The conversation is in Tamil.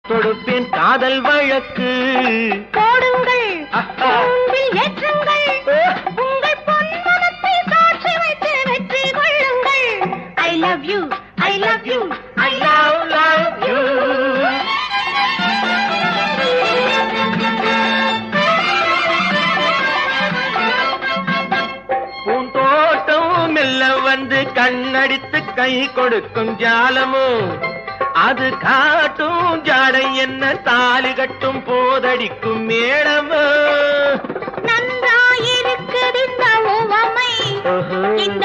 தொடுப்பேன் காதல் வழக்கு போடுங்கள் ஏற்றுங்கள் உங்கள் பொன்மனத்தை சாட்சி வைத்து வெற்றி கொள்ளுங்கள். I love you, I love you, I love you. பூந்தோட்டம் மெல்ல வந்து கண்ணடித்து கை கொடுக்கும் ஜாலமும் அது காட்டும் ஜாடை என்ன தாலி கட்டும் போதடிக்கும் மேளமும். நன்றாயிருக்குது இந்த உவமை, இந்த